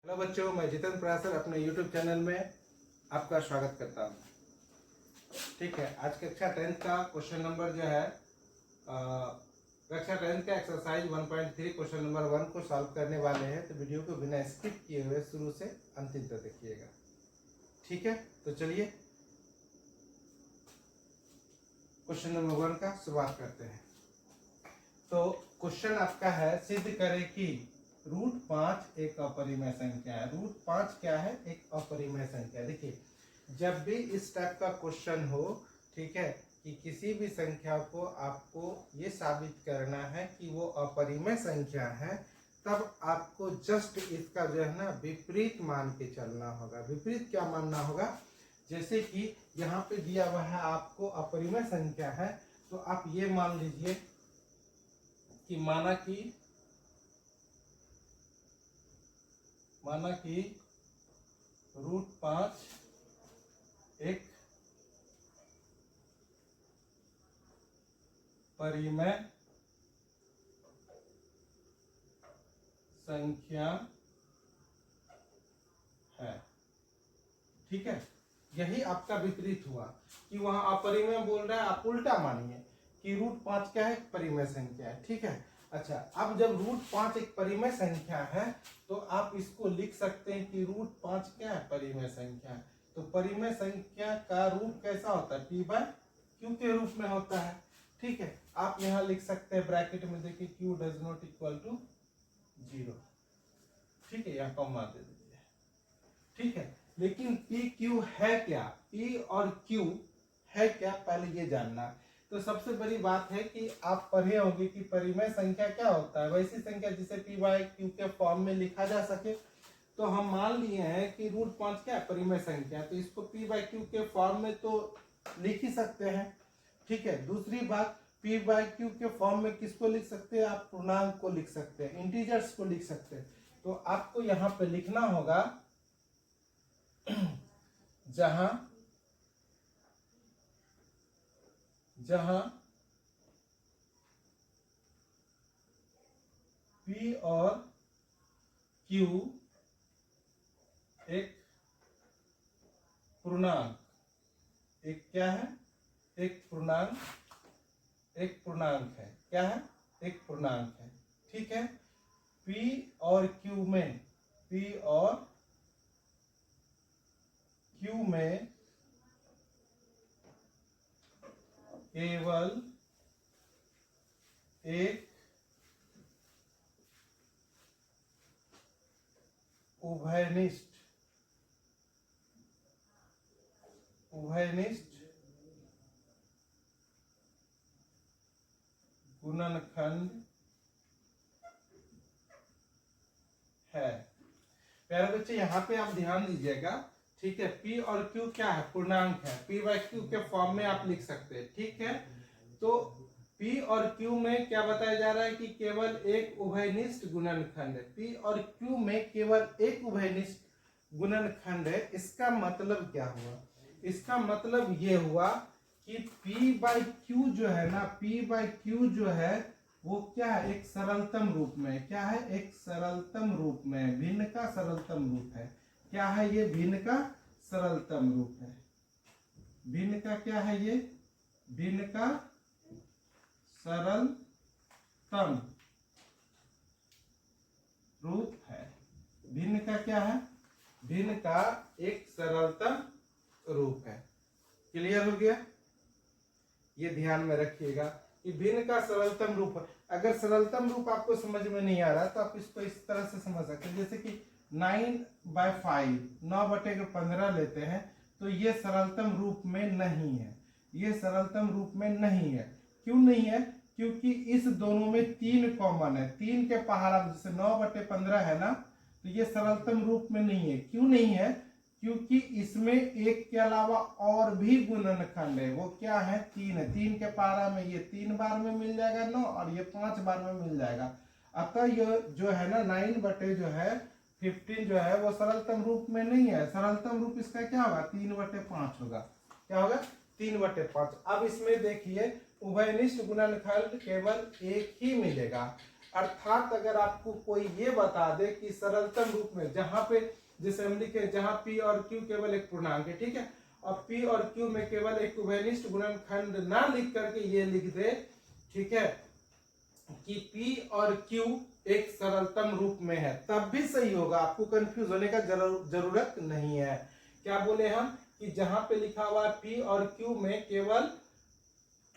Hello बच्चों, मैं जितेंद्र पराशर अपने YouTube चैनल में आपका स्वागत करता हूँ। ठीक है, आज कक्षा 10 का क्वेश्चन नंबर जो है कक्षा 10 का एक्सरसाइज 1.3 क्वेश्चन नंबर 1 को सॉल्व करने वाले हैं। तो वीडियो को बिना स्किप किए हुए शुरू से अंतिम तक देखिएगा। ठीक है, तो चलिए क्वेश्चन नंबर 1 का शुरुआत करते हैं। तो क्वेश्चन आपका है, सिद्ध करें कि √5 एक अपरिमेय संख्या है। √5 क्या है? एक अपरिमेय संख्या। देखिए, जब भी इस टाइप का क्वेश्चन हो, ठीक है, कि किसी भी संख्या को आपको ये साबित करना है कि वो अपरिमेय संख्या है, तब आपको जस्ट इसका जो है ना विपरीत मान के चलना होगा। विपरीत क्या मानना होगा? जैसे कि यहाँ पे दिया हुआ है आपको अपरिमेय संख्या है, तो आप ये मान लीजिए कि माना कि √5 एक परिमेय संख्या है। ठीक है, यही आपका विपरीत हुआ कि वहां अपरिमेय बोल रहा है, आप उल्टा मानिए कि √5 क्या है? परिमेय संख्या है। ठीक है, अच्छा, अब जब √5 एक परिमेय संख्या है तो आप इसको लिख सकते हैं कि √5 क्या है? परिमेय संख्या है। तो परिमेय संख्या का रूप कैसा होता है? p/q के रूप में होता है। ठीक है, आप यहाँ लिख सकते हैं ब्रैकेट में, देखिए q does not equal to 0। ठीक है, यहाँ कॉमा दे दीजिए। ठीक है, लेकिन p q है क्या? p और q है क्या, पहले ये जानना। तो सबसे बड़ी बात है कि आप पढ़े होंगे कि परिमेय संख्या क्या होता है? वैसी संख्या जिसे p/q के फॉर्म में लिखा जा सके। तो हम मान लिए हैं कि √5 क्या है? परिमेय संख्या, तो इसको p/q के फॉर्म में तो लिख ही सकते हैं। ठीक है, दूसरी बात, p/q के फॉर्म में किसको लिख सकते हैं? आप पूर्णांक को लिख सकते हैं, इंटीजर्स को लिख सकते हैं। तो आपको यहाँ पे लिखना होगा जहां p और q एक पूर्णांक, एक क्या है? एक पूर्णांक है। क्या है? एक पूर्णांक है। ठीक है, p और q में केवल एक उभयनिष्ठ गुणनखंड है। प्यारे बच्चे, यहाँ पे आप ध्यान दीजिएगा। ठीक है, p और q क्या है? पूर्णांक है। p/q के फॉर्म में आप लिख सकते हैं। ठीक है, तो p और q में क्या बताया जा रहा है कि केवल एक उभयनिष्ठ गुणनखंड है। p और q में केवल एक उभयनिष्ठ गुणनखंड है। इसका मतलब क्या हुआ? इसका मतलब ये हुआ कि p/q जो है ना, p/q जो है वो क्या है? एक सरलतम रूप में। क्या है? एक सरलतम रूप में, भिन्न का सरलतम रूप है। क्या है ये? भिन्न का सरलतम रूप है। भिन्न का क्या है ये? भिन्न का सरलतम रूप है। भिन्न का क्या है? भिन्न का एक सरलतम रूप है। क्लियर हो गया? ये ध्यान में रखिएगा कि भिन्न का सरलतम रूप है। अगर सरलतम रूप आपको समझ में नहीं आ रहा तो आप इसको इस तरह से समझ सकते हैं, जैसे कि 9/5, 9/15 लेते हैं, तो ये सरलतम रूप में नहीं है। ये सरलतम रूप में नहीं है। क्यों नहीं है? क्योंकि इस दोनों में 3 कॉमन है। 3 के पहाड़ा में, जैसे 9/15 है ना, तो ये सरलतम रूप में नहीं है। क्यों नहीं है? क्योंकि इसमें एक के अलावा और भी गुणनखंड है। वो क्या है? 3 है। 3 के पहाड़ा में ये 3 बार में मिल जाएगा 9, और ये 5 बार में मिल जाएगा। अतः ये जो है ना 9/15 जो है वो सरलतम रूप में नहीं है। सरलतम रूप इसका क्या होगा? 3/5 होगा। क्या होगा? 3/5। अब इसमें देखिए, उभयनिष्ठ गुणनखंड केवल एक ही मिलेगा। अर्थात अगर आपको कोई ये बता दे कि सरलतम रूप में जहां पे, जैसे हम लिखे जहां p और q केवल एक पूर्णांक है, ठीक है, और p और q में केवल एक उभयनिष्ठ गुणनखंड ना लिख करके ये लिख दे, ठीक है, कि p और q एक सरलतम रूप में है, तब भी सही होगा, आपको कंफ्यूज होने का जरूरत नहीं है। क्या बोले हम कि जहां पे लिखा हुआ p और q में केवल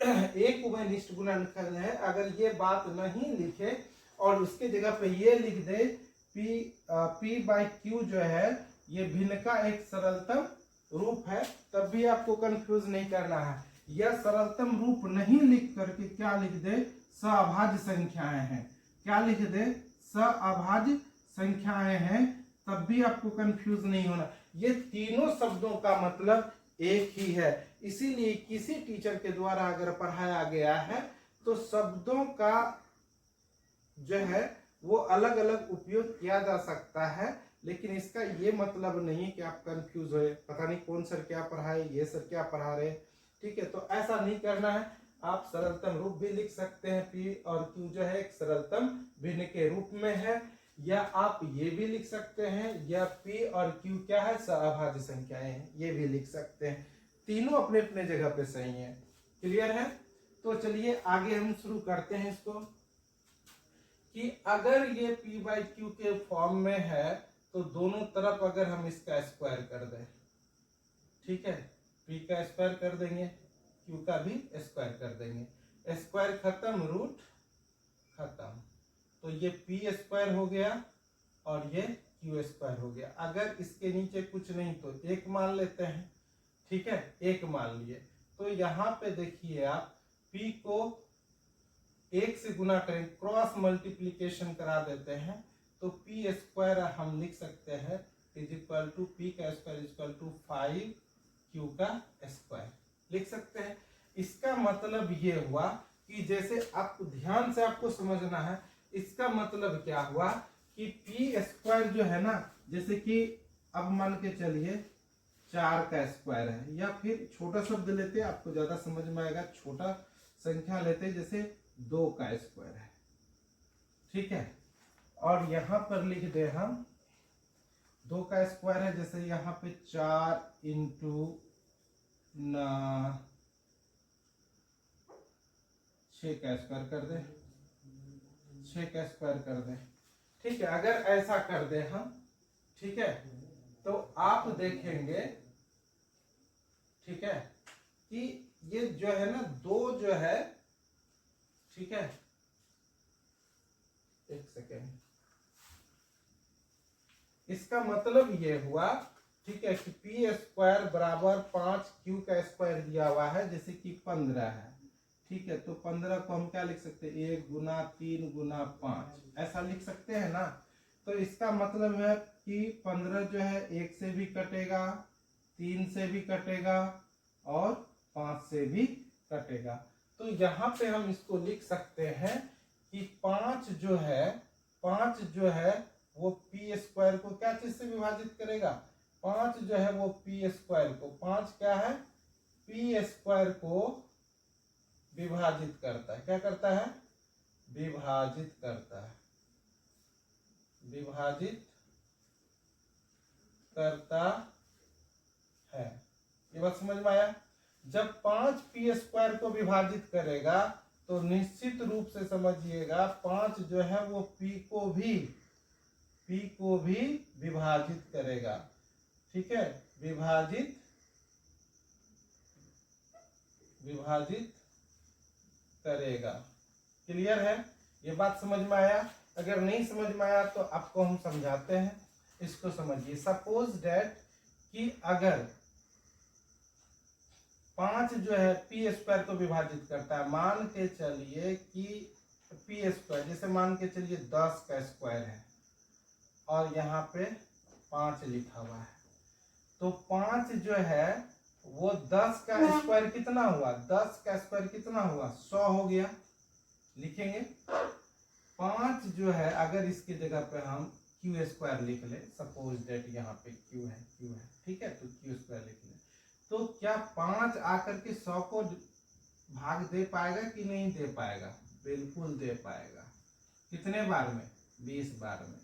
एक उभयनिष्ठ गुणनखंड है, अगर ये बात नहीं लिखे और उसके जगह पे ये लिख दे p बाई q जो है ये भिन्न का एक सरलतम रूप है, तब भी आपको कंफ्यूज नहीं करना है। यह सरलतम रूप नहीं लिख करके क्या लिख दे, सअभाज्य संख्याएं हैं, क्या लिख दे, सअभाज्य संख्याएं हैं, तब भी आपको कंफ्यूज नहीं होना। ये तीनों शब्दों का मतलब एक ही है, इसीलिए किसी टीचर के द्वारा अगर पढ़ाया गया है तो शब्दों का जो है वो अलग अलग उपयोग किया जा सकता है, लेकिन इसका ये मतलब नहीं कि आप कंफ्यूज होए, पता नहीं कौन सर क्या पढ़ाए, ये सर क्या पढ़ा रहे, ठीक है, तो ऐसा नहीं करना है। आप सरलतम रूप भी लिख सकते हैं, p और q जो है एक सरलतम भिन्न के रूप में है, या आप ये भी लिख सकते हैं, या p और q क्या है, सअभाज्य संख्याएं हैं, ये भी लिख सकते हैं, तीनों अपने अपने जगह पे सही है। क्लियर है? तो चलिए आगे हम शुरू करते हैं इसको, कि अगर ये p बाई क्यू के फॉर्म में है तो दोनों तरफ अगर हम इसका स्क्वायर कर दें, ठीक है, p का स्क्वायर कर देंगे, q का भी स्क्वायर कर देंगे, स्क्वायर खत्म, रूट खत्म, तो ये p स्क्वायर हो गया और ये q स्क्वायर हो गया। अगर इसके नीचे कुछ नहीं तो एक मान लेते हैं, ठीक है, एक मान लिए, तो यहाँ पे देखिए आप p को एक से गुना करें, क्रॉस मल्टीप्लीकेशन करा देते हैं, तो p स्क्वायर हम लिख सकते हैं इज इक्वल टू p का square is equal to 5q का स्क्वायर लिख सकते हैं। इसका मतलब ये हुआ कि जैसे आपको ध्यान से आपको समझना है, इसका मतलब क्या हुआ कि p स्क्वायर जो है ना, जैसे कि अब मान के चलिए 4 का स्क्वायर है, या फिर छोटा शब्द लेते हैं, आपको ज्यादा समझ में आएगा, छोटा संख्या लेते हैं, जैसे 2 का स्क्वायर है, ठीक है, और यहां पर लिख दे हम 2 का स्क्वायर है, जैसे यहाँ पे 4 इंटू 6 का स्क्वायर कर दे, 6 का स्क्वायर कर दे, ठीक है, अगर ऐसा कर दे हम, ठीक है, तो आप देखेंगे, ठीक है, कि ये जो है ना 2 जो है, ठीक है, एक सेकेंड, इसका मतलब ये हुआ, ठीक है, कि p स्क्वायर बराबर 5q का स्क्वायर दिया हुआ है, जैसे कि 15 है, ठीक है, तो 15 को हम क्या लिख सकते हैं, 1 गुना 3 गुना 5 ऐसा लिख सकते हैं ना। तो इसका मतलब है कि 15 जो है 1 से भी कटेगा, 3 से भी कटेगा और 5 से भी कटेगा, तो यहाँ पे हम इसको लिख सकते हैं कि 5 जो है वो p स्क्वायर को क्या चीज से विभाजित करेगा, 5 जो है वो p स्क्वायर को, 5 क्या है, p स्क्वायर को विभाजित करता है, क्या करता है, विभाजित करता है, विभाजित करता है, ये बात समझ में आया। जब 5 p स्क्वायर को विभाजित करेगा तो निश्चित रूप से समझिएगा 5 जो है वो p को भी विभाजित करेगा, ठीक है, विभाजित करेगा। क्लियर है? ये बात समझ में आया? अगर नहीं समझ में आया तो आपको हम समझाते हैं, इसको समझिए। सपोज दैट कि अगर 5 जो है p स्क्वायर को विभाजित करता है, मान के चलिए कि p स्क्वायर, जैसे मान के चलिए 10 का स्क्वायर है और यहाँ पे 5 लिखा हुआ है, तो 5 जो है वो 10 का स्क्वायर कितना हुआ, 10 का स्क्वायर कितना हुआ, 100 हो गया, लिखेंगे। 5 जो है अगर इसकी जगह पे हम q स्क्वायर लिख ले, सपोज दैट यहाँ पे q है, ठीक है, तो q स्क्वायर लिख ले, तो क्या 5 आकर के 100 को भाग दे पाएगा कि नहीं दे पाएगा, बिल्कुल दे पाएगा। कितने बार में? 20 बार में।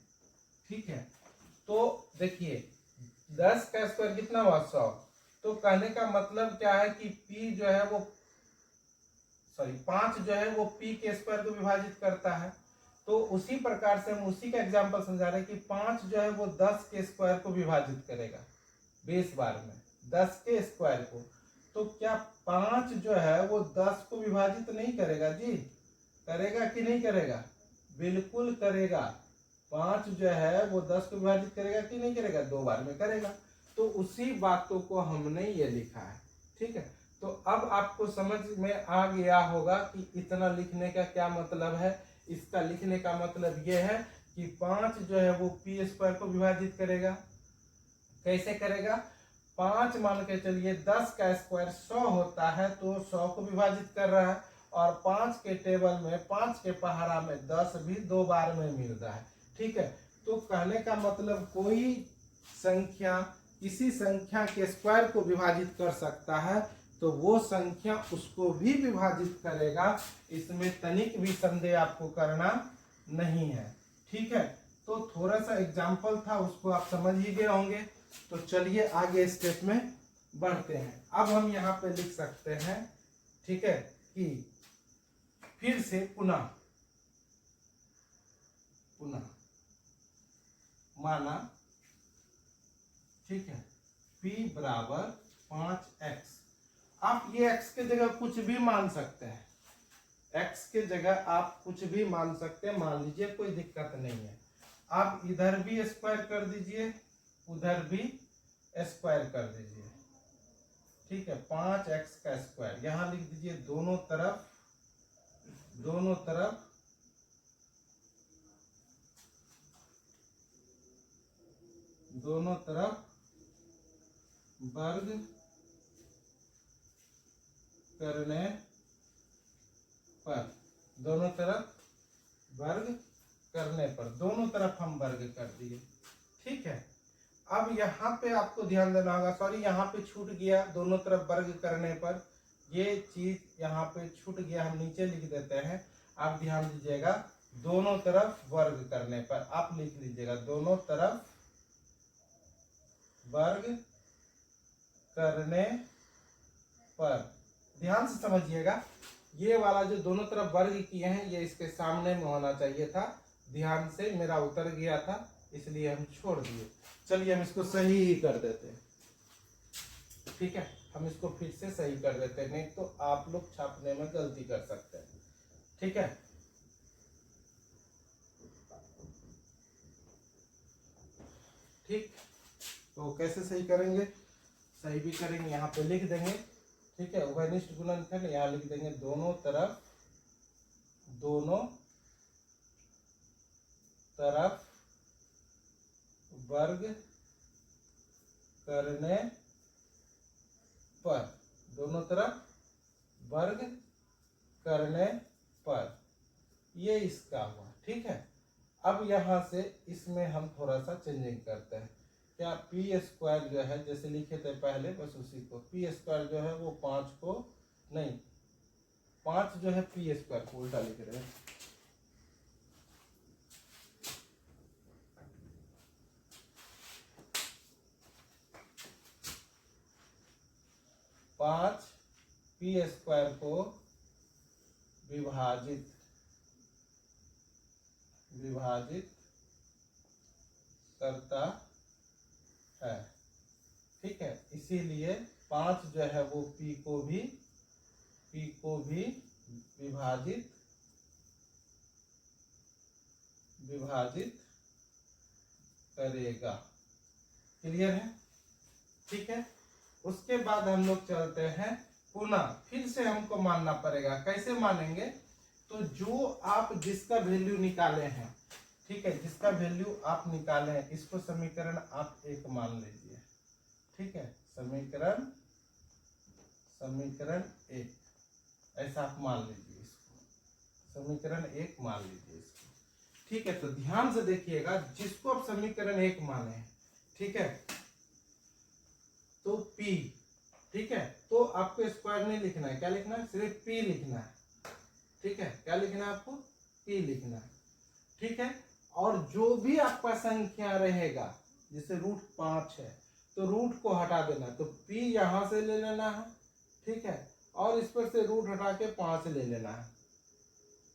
ठीक है, तो देखिए 10 का स्क्वायर कितना हुआ? 100। तो कहने का मतलब क्या है कि p जो है वो 5 जो है वो p के स्क्वायर को विभाजित करता है। तो उसी प्रकार से हम उसी का एग्जांपल समझा रहे हैं कि 5 जो है वो 10 के स्क्वायर को विभाजित करेगा 20 बार में, 10 के स्क्वायर को। तो क्या 5 जो है वो 10 को विभाजित नहीं करेगा जी? करेगा कि नहीं करेगा? बिल्कुल करेगा। 5 जो है वो 10 को विभाजित करेगा कि नहीं करेगा? 2 बार में करेगा। तो उसी बातों को हमने ये लिखा है। ठीक है, तो अब आपको समझ में आ गया होगा कि इतना लिखने का क्या मतलब है। इसका लिखने का मतलब ये है कि 5 जो है वो p स्क्वायर को विभाजित करेगा। कैसे करेगा? 5 मान के चलिए 10 का स्क्वायर 100 होता है, तो 100 को विभाजित कर रहा है, और 5 के टेबल में 5 के पहाड़ा में 10 भी 2 बार में मिल रहा है। ठीक है, तो कहने का मतलब कोई संख्या किसी संख्या के स्क्वायर को विभाजित कर सकता है, तो वो संख्या उसको भी विभाजित करेगा। इसमें तनिक भी संदेह आपको करना नहीं है। ठीक है, तो थोड़ा सा एग्जाम्पल था, उसको आप समझ ही गए होंगे। तो चलिए आगे स्टेप में बढ़ते हैं। अब हम यहाँ पे लिख सकते हैं, ठीक है, कि फिर से पुनः माना, ठीक है, p बराबर 5x। आप ये x के जगह कुछ भी मान सकते हैं, x के जगह आप कुछ भी मान सकते हैं, मान लीजिए, कोई दिक्कत नहीं है। आप इधर भी स्क्वायर कर दीजिए, उधर भी स्क्वायर कर दीजिए। ठीक है, 5x का स्क्वायर यहां लिख दीजिए, दोनों तरफ वर्ग करने पर, दोनों तरफ वर्ग करने पर, दोनों तरफ हम वर्ग कर दिए। ठीक है, अब यहाँ पे आपको ध्यान देना होगा, सॉरी यहाँ पे छूट गया, दोनों तरफ वर्ग करने पर, ये चीज यहाँ पे छूट गया, हम नीचे लिख देते हैं। आप ध्यान दीजिएगा, दोनों तरफ वर्ग करने पर, आप लिख लीजिएगा, दोनों तरफ वर्ग करने पर। ध्यान से समझिएगा, ये वाला जो दोनों तरफ वर्ग किए हैं, ये इसके सामने में होना चाहिए था। ध्यान से, मेरा उतर गया था, इसलिए हम छोड़ दिए। चलिए हम इसको सही ही कर देते हैं। ठीक है, हम इसको फिर से सही कर देते हैं, नहीं तो आप लोग छापने में गलती कर सकते हैं। ठीक है, ठीक, तो कैसे सही करेंगे? सही भी करेंगे, यहाँ पे लिख देंगे। ठीक है, उभयनिष्ठ गुणनखंड यहाँ लिख देंगे, दोनों तरफ वर्ग करने पर, दोनों तरफ वर्ग करने पर, ये इसका हुआ। ठीक है, अब यहां से इसमें हम थोड़ा सा चेंजिंग करते हैं। क्या पी स्क्वायर जो है, जैसे लिखे थे पहले, बस उसी को, पी स्क्वायर जो है वो 5 को नहीं, 5 जो है पी स्क्वायर को उल्टा लिख रहे हैं। पांच पी स्क्वायर को विभाजित करता है। ठीक है, इसीलिए 5 जो है वो p को भी विभाजित करेगा। क्लियर है? ठीक है, उसके बाद हम लोग चलते हैं पुनः, फिर से हमको मानना पड़ेगा। कैसे मानेंगे? तो जो आप जिसका वैल्यू निकाले हैं, ठीक है, जिसका वैल्यू आप निकाले हैं, इसको समीकरण आप 1 मान लीजिए। ठीक है, समीकरण 1 ऐसा आप मान लीजिए, इसको समीकरण 1 मान लीजिए इसको। ठीक है, तो ध्यान से देखिएगा, जिसको आप समीकरण 1 माने हैं, ठीक है, तो P, ठीक है, तो आपको स्क्वायर नहीं लिखना है, क्या लिखना है? सिर्फ P लिखना है। ठीक है, क्या लिखना है आपको? P लिखना है। ठीक है। और जो भी आपका संख्या रहेगा, जैसे रूट 5 है तो रूट को हटा देना, तो p यहां से ले लेना है, ठीक है, और इस पर से रूट हटा के 5 ले लेना है,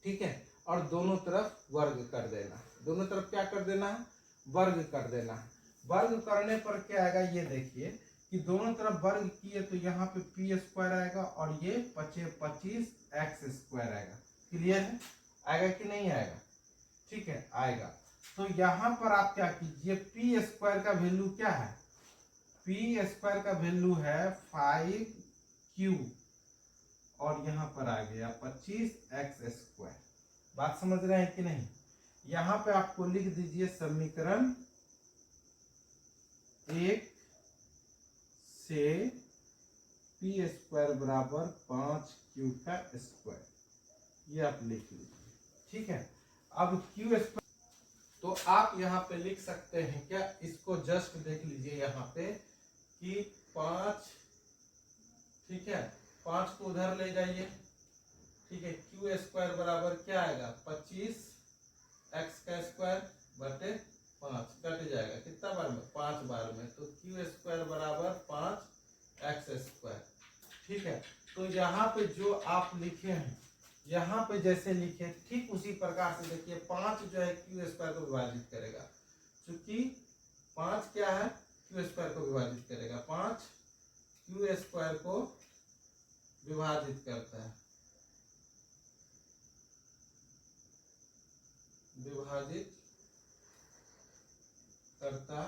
ठीक है, और दोनों तरफ वर्ग कर देना। दोनों तरफ क्या कर देना है? वर्ग कर देना है। वर्ग करने पर क्या आएगा, ये देखिए कि दोनों तरफ वर्ग किए तो यहाँ पे पी स्क्वायर आएगा और ये 25 एक्स स्क्वायर आएगा। क्लियर है? आएगा कि नहीं आएगा? ठीक है, आएगा। तो यहाँ पर आप क्या कीजिए, पी स्क्वायर का वैल्यू क्या है? पी स्क्वायर का वैल्यू है 5q और यहाँ पर आ गया 25 एक्स स्क्वायर। बात समझ रहे हैं कि नहीं? यहाँ पे आपको लिख दीजिए समीकरण 1 से पी स्क्वायर बराबर 5q का स्क्वायर, ये आप लिख लीजिए, ठीक है। अब क्यू स्क्वायर तो आप यहाँ पे लिख सकते हैं क्या, इसको जस्ट देख लीजिए यहाँ पे कि 5, ठीक है, 5 को उधर ले जाइए, ठीक है, क्यू स्क्वायर बराबर क्या आएगा, 25 एक्स का स्क्वायर बटे 5, कट जाएगा कितना बार में, 5 बार में, तो क्यू स्क्वायर बराबर 5 एक्स स्क्वायर, ठीक है। तो यहाँ पे जो आप लिखे हैं, यहाँ पे जैसे लिखे ठीक उसी प्रकार से देखिए, 5 जो है क्यू स्क्वायर को विभाजित करेगा, क्योंकि 5 क्या है, क्यू स्क्वायर को विभाजित करेगा, 5 क्यू स्क्वायर को विभाजित करता है, विभाजित करता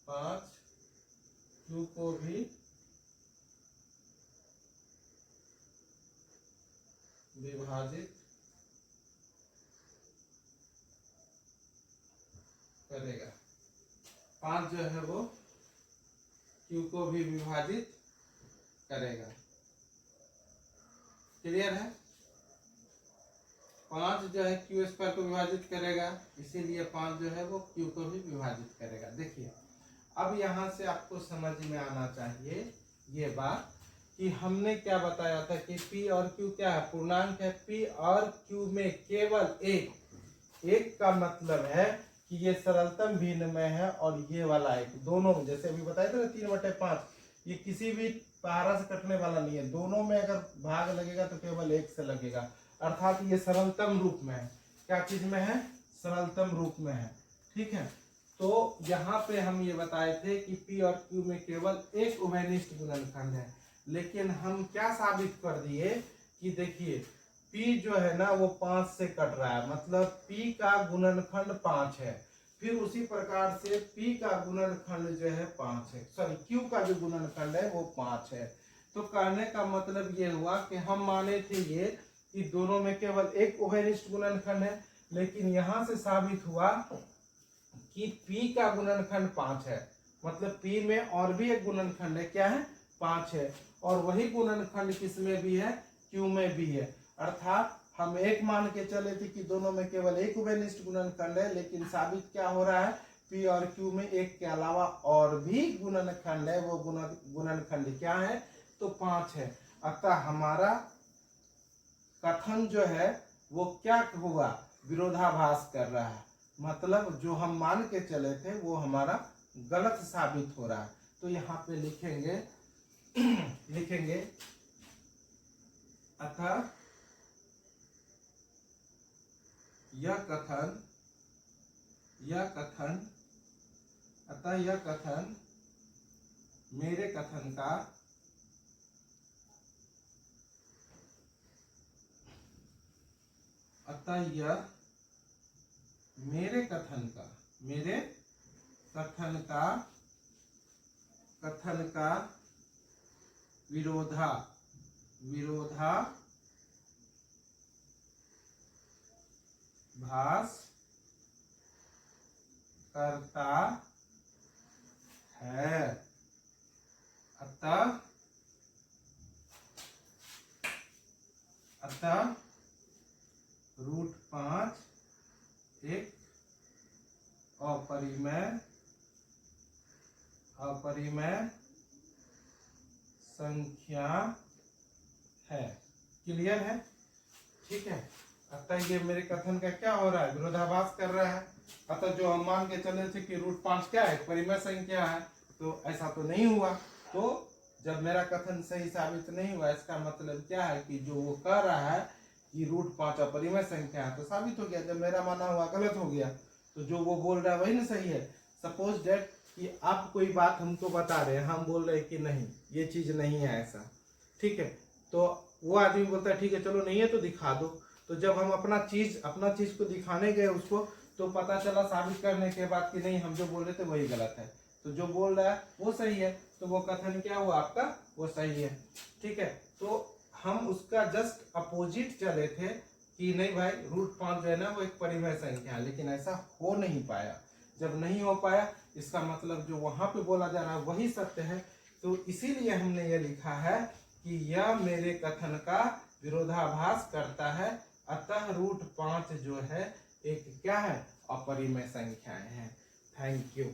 5 क्यू को भी विभाजित करेगा। 5 जो है वो क्यू को भी विभाजित करेगा। क्लियर है? 5 जो है क्यू स्क्वायर को विभाजित करेगा, इसीलिए 5 जो है वो क्यू को भी विभाजित करेगा। देखिए अब यहाँ से आपको समझ में आना चाहिए ये बात कि हमने क्या बताया था कि P और Q क्या है, पूर्णांक है। P और Q में केवल एक का मतलब है कि ये सरलतम भिन्नमय है, और ये वाला एक, दोनों में जैसे अभी बताया था ना 3/5, ये किसी भी पारा से कटने वाला नहीं है, दोनों में अगर भाग लगेगा तो केवल एक से लगेगा, अर्थात ये सरलतम रूप में है। क्या चीज में है? सरलतम रूप में है, ठीक है। तो यहाँ पे हम ये बताए थे कि P और Q में केवल एक उभयनिष्ठ गुणनखंड है, लेकिन हम क्या साबित कर दिए कि देखिए P जो है ना वो 5 से कट रहा है, मतलब P का गुणनखंड 5 है, फिर उसी प्रकार से P का गुणनखंड जो है 5 है, सॉरी Q का जो गुणनखंड है वो 5 है। तो कहने का मतलब ये हुआ कि हम माने थे ये कि दोनों में केवल एक उभयनिष्ठ गुणनखंड है, लेकिन यहाँ से साबित हुआ कि P का गुणनखंड 5 है, मतलब P में और भी एक गुणनखंड है, क्या है? 5 है, और वही गुणनखंड किसमें भी है? Q में भी है। अर्थात हम एक मान के चले थे कि दोनों में केवल एक उभयनिष्ठ गुणनखंड है, लेकिन साबित क्या हो रहा है, P और Q में एक के अलावा और भी गुणनखंड है, वो गुणनखंड क्या है? तो 5 है। अतः हमारा कथन जो है वो क्या हुआ? विरोधाभास कर रहा है, मतलब जो हम मान के चले थे वो हमारा गलत साबित हो रहा है। तो यहाँ पे लिखेंगे लिखेंगे अतः यह कथन मेरे कथन का मेरे कथन का विरोधाभास करता है। अतः रूट 5 एक अपरिमेय संख्या क्लियर है? ठीक है। अतः ये मेरे कथन का क्या हो रहा है, विरोधाभास कर रहा है। अतः जो हम मान के चले थे कि रूट 5 क्या है, परिमेय संख्या है, तो ऐसा तो नहीं हुआ। तो जब मेरा कथन सही साबित नहीं हुआ, इसका मतलब क्या है कि जो वो कह रहा है कि रूट 5 अपरिमेय संख्या है, तो साबित हो गया। जब मेरा माना हुआ गलत हो गया, तो जो वो बोल रहा है वही ना सही है। सपोज डेट कि आप कोई बात हमको बता रहे हैं, हम बोल रहे हैं कि नहीं ये चीज नहीं है ऐसा, ठीक है, तो वो आदमी बोलता है ठीक है चलो नहीं है तो दिखा दो। तो जब हम अपना चीज को दिखाने गए उसको, तो पता चला साबित करने के बाद कि नहीं हम जो बोल रहे थे वही गलत है। तो जो बोल रहा है वो सही है, तो वो कथन क्या हुआ आपका, वो सही है। ठीक है, तो हम उसका जस्ट अपोजिट चले थे कि नहीं भाई रूट 5 जो है ना वो एक परिमेय संख्या है, लेकिन ऐसा हो नहीं पाया। जब नहीं हो पाया, इसका मतलब जो वहां पे बोला जा रहा है वही सत्य है। तो इसीलिए हमने ये लिखा है कि यह मेरे कथन का विरोधाभास करता है। अतः रूट 5 जो है एक क्या है, अपरिमेय संख्याएं हैं। Thank you.